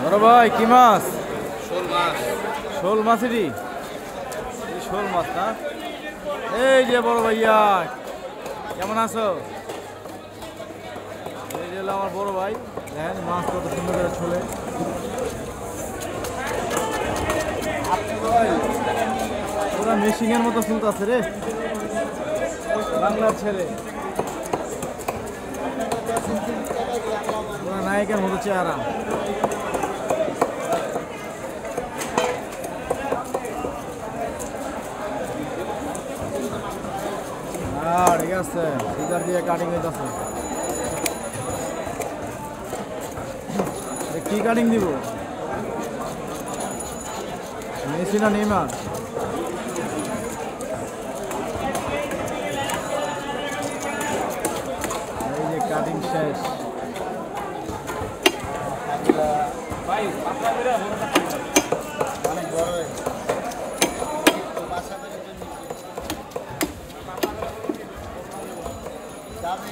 বড় ভাই কি মাছ? শোল মাছ। শোল মাছেরই শোল মাছ না? এই যে বড় ভাইয়া কেমন আছো? এই যে হলো আমার বড় ভাই, দেখেন মাছ কত সুন্দর করে ছোলে। পুরা মেশিনের মতো চলতেছে রে বাংলার ছেলে, পুরা নায়কের মতো চেহারা। ঠিক আছে, সিজার দিয়ে কাটিং হইতেছে। কি কাটিং দিব? মেসি না নেইমার? এই যে কাটিং শেষ। অনেক বড় যাবে।